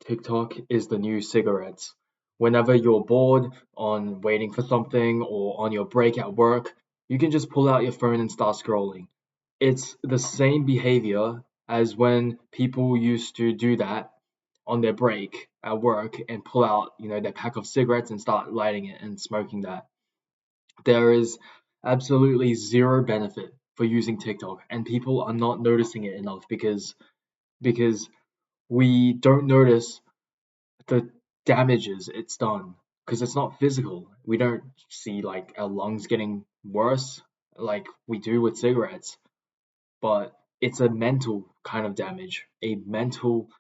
TikTok is the new cigarettes. Whenever you're bored on waiting for something or on your break at work, you can just pull out your phone and start scrolling. It's the same behavior as when people used to do that on their break at work and pull out, their pack of cigarettes and start lighting it and smoking that. There is absolutely zero benefit for using TikTok, and people are not noticing it enough because we don't notice the damages it's done because it's not physical. We don't see like our lungs getting worse like we do with cigarettes, but it's a mental kind of damage, a mental,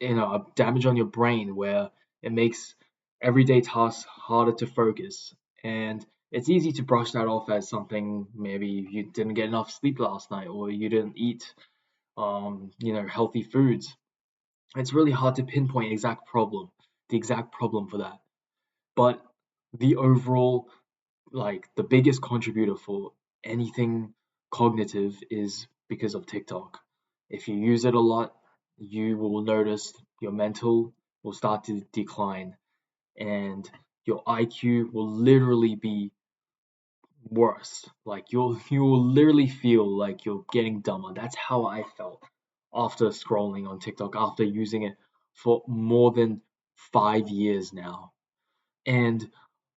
a damage on your brain where it makes everyday tasks harder to focus. And it's easy to brush that off as something maybe you didn't get enough sleep last night or you didn't eat, healthy foods. It's really hard to pinpoint the exact problem for that. But the overall, like the biggest contributor for anything cognitive is because of TikTok. If you use it a lot, you will notice your mental will start to decline and your IQ will literally be worse. Like you will literally feel like you're getting dumber. That's how I felt after scrolling on TikTok, after using it for more than 5 years now. And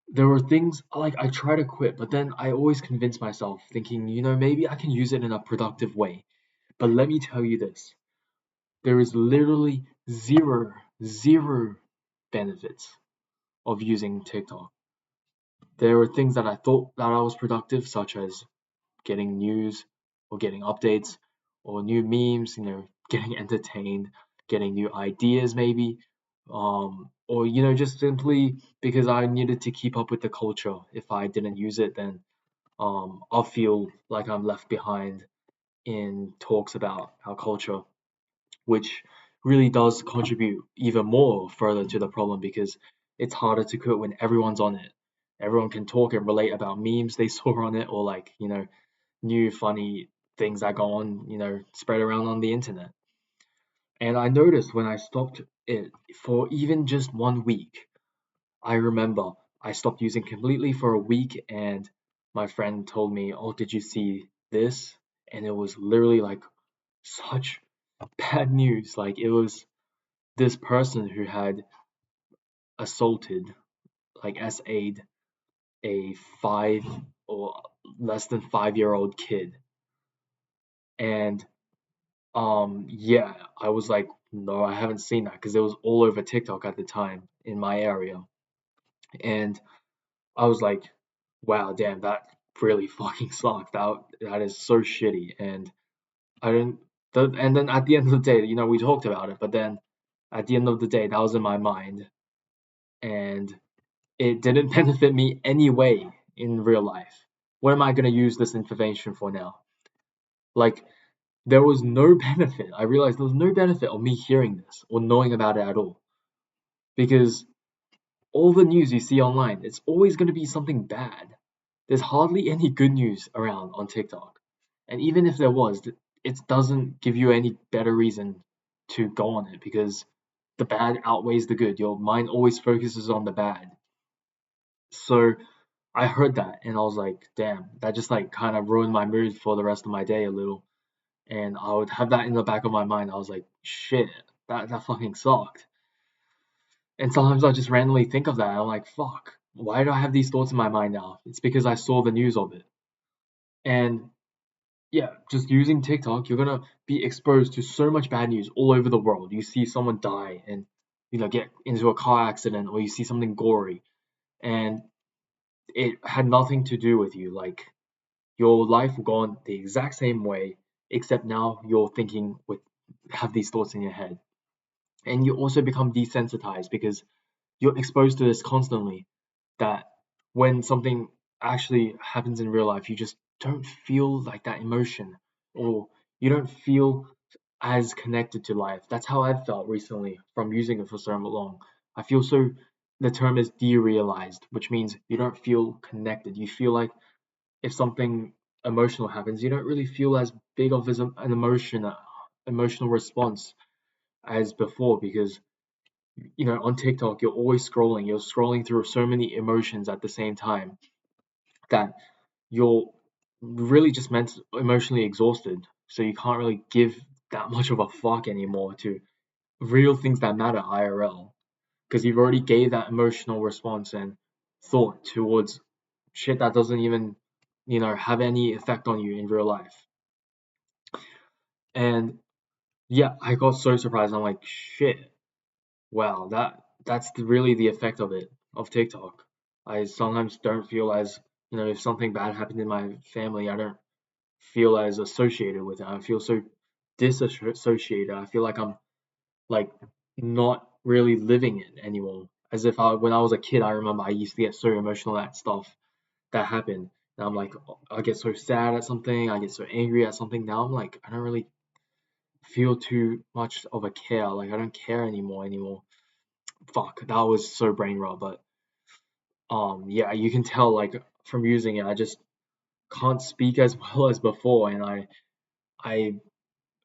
there were things like I try to quit, but then I always convince myself, thinking, maybe I can use it in a productive way. But let me tell you this, there is literally zero benefits of using TikTok. There were things that I thought that I was productive, such as getting news or getting updates or new memes, getting entertained, getting new ideas maybe, or just simply because I needed to keep up with the culture. If I didn't use it, then I'll feel like I'm left behind in talks about our culture, which really does contribute even more further to the problem because it's harder to quit when everyone's on it. Everyone can talk and relate about memes they saw on it or like, new funny things that go on, spread around on the internet. And I noticed when I stopped it for even just 1 week, I remember I stopped using completely for a week and my friend told me, "Oh, did you see this?" And it was literally like such bad news. Like it was this person who had assaulted, like SA'd a 5 or less than 5-year-old kid. And yeah, I was like, no, I haven't seen that because it was all over TikTok at the time in my area. And I was like, wow, damn, that really fucking sucked. That is so shitty. And I didn't and then at the end of the day, we talked about it, but then at the end of the day, that was in my mind and it didn't benefit me anyway in real life. What am I gonna use this information for now? Like there was no benefit. I realized there was no benefit of me hearing this or knowing about it at all. Because all the news you see online, it's always going to be something bad. There's hardly any good news around on TikTok. And even if there was, it doesn't give you any better reason to go on it because the bad outweighs the good. Your mind always focuses on the bad. So I heard that and I was like, damn, that just like kind of ruined my mood for the rest of my day a little. And I would have that in the back of my mind. I was like, shit, that fucking sucked. And sometimes I just randomly think of that. I'm like, fuck, why do I have these thoughts in my mind now? It's because I saw the news of it. And yeah, just using TikTok, you're gonna be exposed to so much bad news all over the world. You see someone die and get into a car accident, or you see something gory, and it had nothing to do with you. Like your life will go on the exact same way, except now you're thinking with have these thoughts in your head. And you also become desensitized because you're exposed to this constantly that when something actually happens in real life, you just don't feel like that emotion or you don't feel as connected to life. That's how I've felt recently from using it for so long. I feel so, the term is derealized, which means you don't feel connected. You feel like if something emotional happens, you don't really feel as big of as an emotional response as before because On TikTok, you're always scrolling. You're scrolling through so many emotions at the same time that you're really just emotionally exhausted. So you can't really give that much of a fuck anymore to real things that matter IRL, because you've already gave that emotional response and thought towards shit that doesn't even have any effect on you in real life. And yeah, I got so surprised. I'm like, shit, wow, that's really the effect of TikTok. I sometimes don't feel as, if something bad happened in my family, I don't feel as associated with it. I feel so disassociated. I feel like I'm like not really living it anymore. As if when I was a kid, I remember I used to get so emotional at stuff that happened. And I'm like, I get so sad at something, I get so angry at something. Now I'm like, I don't really feel too much of a care. Like I don't care anymore. Fuck, that was so brain rot. But yeah, you can tell like from using it, I just can't speak as well as before, and I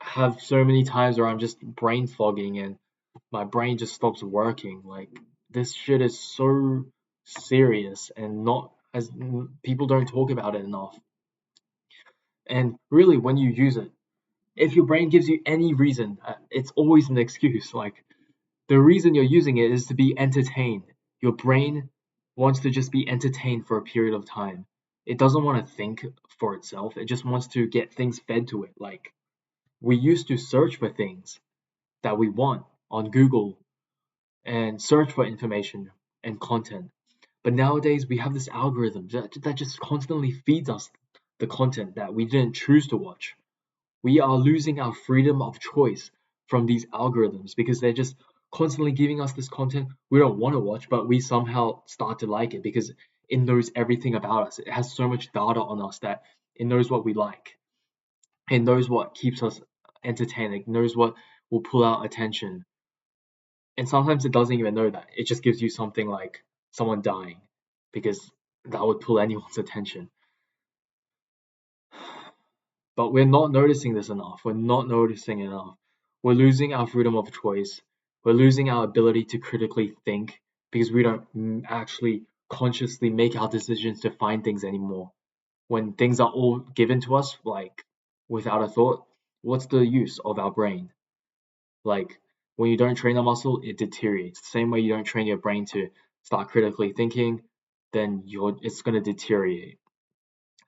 have so many times where I'm just brain fogging and my brain just stops working. Like this shit is so serious and not as people don't talk about it enough. And really, when you use it, if your brain gives you any reason, it's always an excuse. Like the reason you're using it is to be entertained. Your brain wants to just be entertained for a period of time. It doesn't want to think for itself. It just wants to get things fed to it. Like we used to search for things that we want on Google and search for information and content. But nowadays we have this algorithm that just constantly feeds us the content that we didn't choose to watch. We are losing our freedom of choice from these algorithms because they're just constantly giving us this content we don't want to watch, but we somehow start to like it because it knows everything about us. It has so much data on us that it knows what we like. It knows what keeps us entertained. It knows what will pull our attention. And sometimes it doesn't even know that. It just gives you something like someone dying because that would pull anyone's attention. But we're not noticing this enough. We're not noticing enough. We're losing our freedom of choice. We're losing our ability to critically think because we don't actually consciously make our decisions to find things anymore. When things are all given to us, like without a thought, what's the use of our brain? Like when you don't train a muscle, it deteriorates. The same way you don't train your brain to start critically thinking, then it's gonna deteriorate.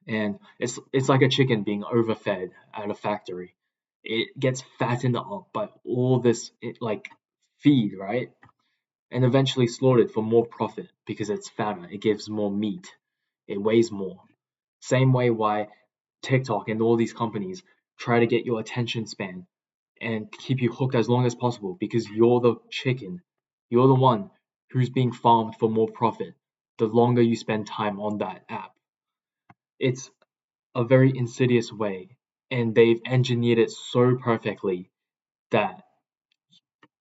And it's like a chicken being overfed at a factory. It gets fattened up by all this like feed, right? And eventually slaughtered for more profit because it's fatter. It gives more meat. It weighs more. Same way why TikTok and all these companies try to get your attention span and keep you hooked as long as possible because you're the chicken. You're the one who's being farmed for more profit the longer you spend time on that app. It's a very insidious way, and they've engineered it so perfectly that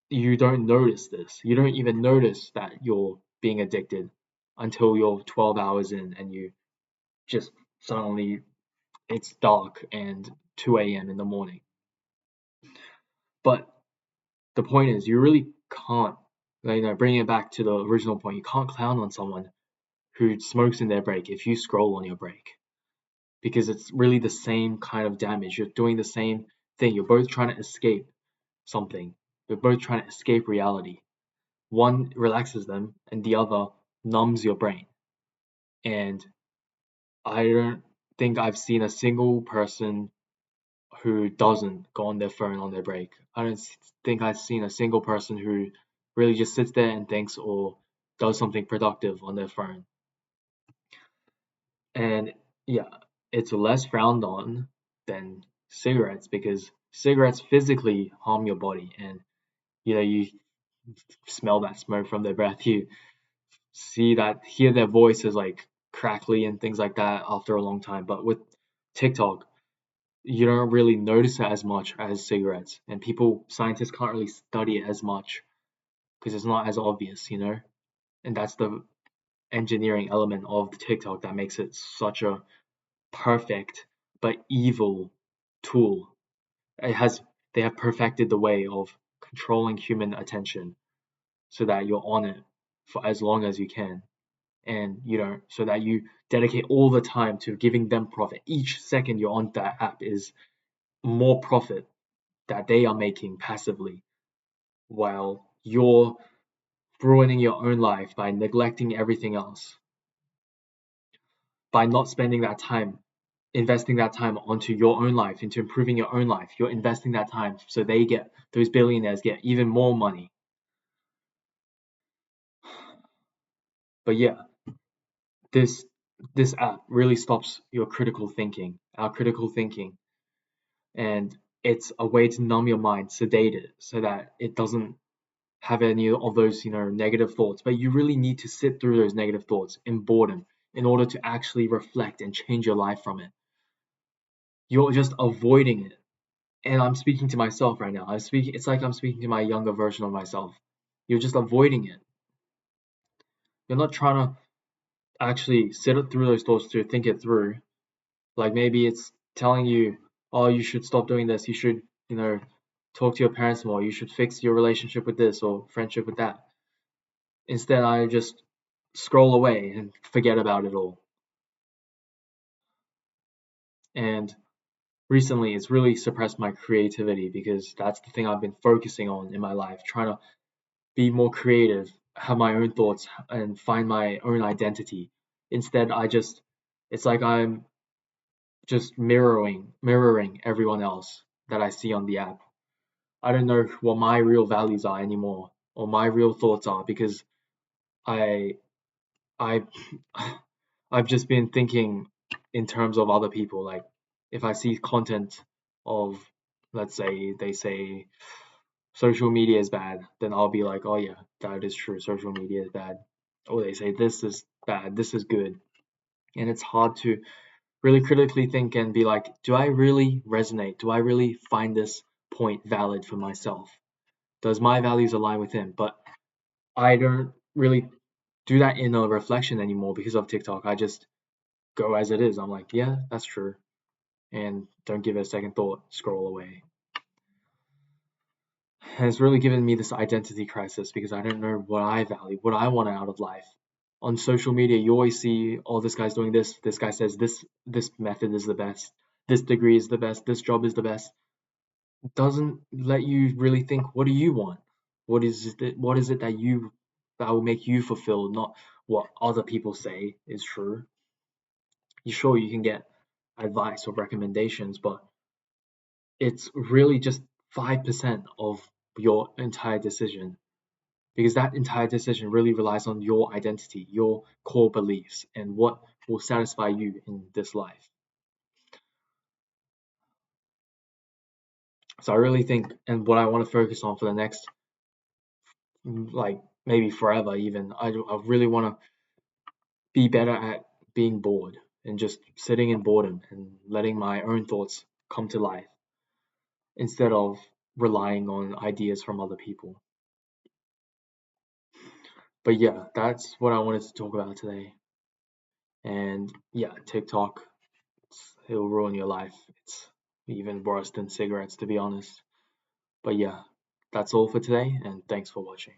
you don't notice this. You don't even notice that you're being addicted until you're 12 hours in and you just suddenly it's dark and 2 a.m. in the morning. But the point is, you really can't, bringing it back to the original point, you can't clown on someone who smokes in their break if you scroll on your break because it's really the same kind of damage. You're doing the same thing. You're both trying to escape something. You're both trying to escape reality. One relaxes them and the other numbs your brain. And I don't think I've seen a single person who doesn't go on their phone on their break. I don't think I've seen a single person who really just sits there and thinks or does something productive on their phone. And yeah, it's less frowned on than cigarettes because cigarettes physically harm your body and you smell that smoke from their breath, you hear their voices like crackly and things like that after a long time. But with TikTok, you don't really notice it as much as cigarettes, and scientists can't really study it as much because it's not as obvious. And that's the engineering element of the TikTok that makes it such a perfect but evil tool. It has They have perfected the way of controlling human attention so that you're on it for as long as you can, and you know, so that you dedicate all the time to giving them profit. Each second you're on that app is more profit that they are making passively, while you're ruining your own life by neglecting everything else, by not spending that time, investing that time onto your own life, into improving your own life. You're investing that time so those billionaires get even more money. But yeah, this this app really stops our critical thinking, and it's a way to numb your mind, sedate it, so that it doesn't have any of those, negative thoughts. But you really need to sit through those negative thoughts in boredom in order to actually reflect and change your life from it. You're just avoiding it. And I'm speaking to myself right now. It's like I'm speaking to my younger version of myself. You're just avoiding it. You're not trying to actually sit through those thoughts to think it through. Like maybe it's telling you, oh, you should stop doing this. You should, talk to your parents more. You should fix your relationship with this or friendship with that. Instead, I just scroll away and forget about it all. And recently, it's really suppressed my creativity because that's the thing I've been focusing on in my life, trying to be more creative, have my own thoughts, and find my own identity. Instead, it's like I'm just mirroring everyone else that I see on the app. I don't know what my real values are anymore, or my real thoughts are, because I I I've just been thinking in terms of other people. Like if I see content of, let's say they say social media is bad, then I'll be like, oh yeah, that is true. Social media is bad. Or they say this is bad, this is good. And it's hard to really critically think and be like, do I really resonate? Do I really find this point valid for myself? Does my values align with him? But I don't really do that in a reflection anymore because of TikTok. I just go as it is. I'm like, yeah, that's true. And don't give it a second thought, scroll away. And it's really given me this identity crisis because I don't know what I value, what I want out of life. On social media, you always see, oh, this guy's doing this guy says this method is the best, this degree is the best, this job is the best. It doesn't let you really think, what do you want? What is it that will make you fulfilled, not what other people say is true. Sure, you can get advice or recommendations, but it's really just 5% of your entire decision, because that entire decision really relies on your identity, your core beliefs, and what will satisfy you in this life. So I really think, and what I want to focus on for the next, like maybe forever even, I really want to be better at being bored and just sitting in boredom and letting my own thoughts come to life instead of relying on ideas from other people. But yeah, that's what I wanted to talk about today. And yeah, TikTok, it'll ruin your life. It's even worse than cigarettes, to be honest. But yeah, that's all for today, and thanks for watching.